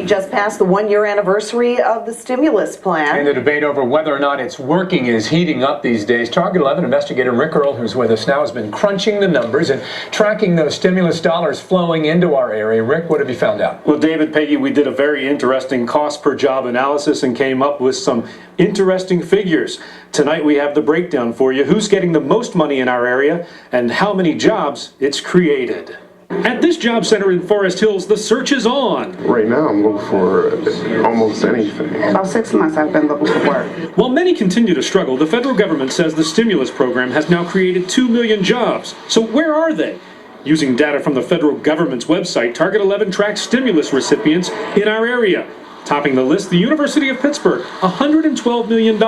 just passed the one-year anniversary of the stimulus plan. And the debate over whether or not it's working is heating up these days. Target 11 investigator Rick Earl, who's with us now, has been crunching the numbers and tracking those stimulus dollars flowing into our area. Rick, what have you found out? Well, David, Peggy, we did a very interesting cost per job analysis and came up with some interesting figures. Tonight we have the breakdown for you. Who's getting the most money in our area and how many jobs it's created. At this job center in Forest Hills, the search is on. Right now, I'm looking for almost anything. About 6 months I've been looking for work. While many continue to struggle, the federal government says the stimulus program has now created 2 million jobs. So where are they? Using data from the federal government's website, Target 11 tracks stimulus recipients in our area. Topping the list, the University of Pittsburgh, $112 million,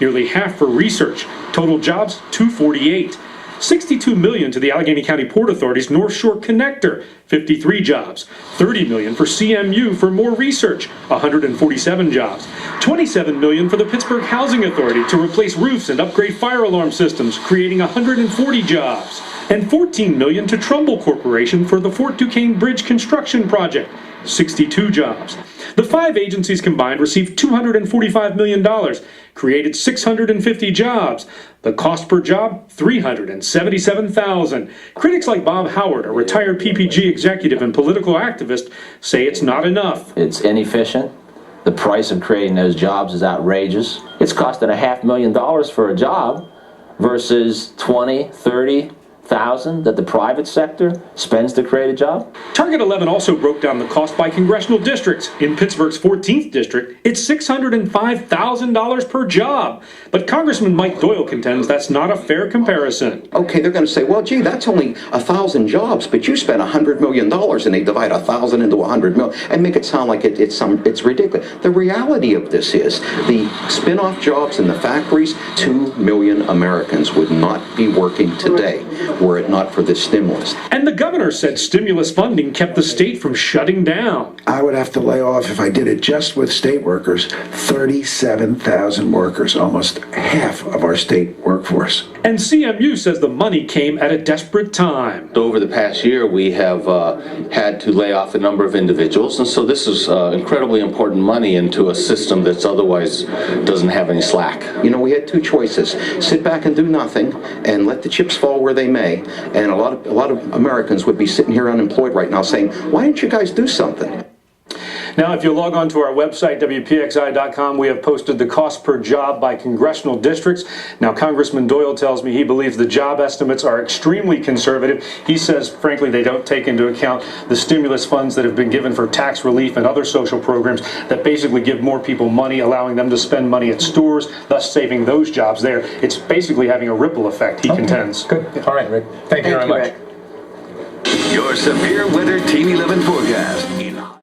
nearly half for research. Total jobs, 248. $62 million to the Allegheny County Port Authority's North Shore Connector, 53 jobs. $30 million for CMU for more research, 147 jobs. $27 million for the Pittsburgh Housing Authority to replace roofs and upgrade fire alarm systems, creating 140 jobs. And $14 million to Trumbull Corporation for the Fort Duquesne Bridge construction project, 62 jobs. The 5 agencies combined received $245 million, created 650 jobs. The cost per job, $377,000. Critics like Bob Howard, a retired PPG executive and political activist, say it's not enough. It's inefficient. The price of creating those jobs is outrageous. It's costing $500,000 for a job versus 20, 30, $1,000 that the private sector spends to create a job. Target 11 also broke down the cost by congressional districts. In Pittsburgh's 14th district, it's $605,000 per job. But Congressman Mike Doyle contends that's not a fair comparison. Okay, they're going to say, well, gee, that's only 1,000 jobs, but you spent $100 million, and they divide 1,000 into 100 million and make it sound like it's ridiculous. The reality of this is the spin-off jobs in the factories, 2 million Americans would not be working today were it not for this stimulus. And the governor said stimulus funding kept the state from shutting down. I would have to lay off, if I did it just with state workers, 37,000 workers, almost half of our state workforce. And CMU says the money came at a desperate time. Over the past year, we have had to lay off a number of individuals, and so this is incredibly important money into a system that's otherwise doesn't have any slack. You know, we had 2 choices: sit back and do nothing and let the chips fall where they may. And a lot of Americans would be sitting here unemployed right now saying, why didn't you guys do something? Now, if you log on to our website, WPXI.com, we have posted the cost per job by congressional districts. Now, Congressman Doyle tells me he believes the job estimates are extremely conservative. He says, frankly, they don't take into account the stimulus funds that have been given for tax relief and other social programs that basically give more people money, allowing them to spend money at stores, thus saving those jobs there. It's basically having a ripple effect, he contends. Good. All right, Rick. Thank you very much. Rick. Your severe weather Team 11 forecast.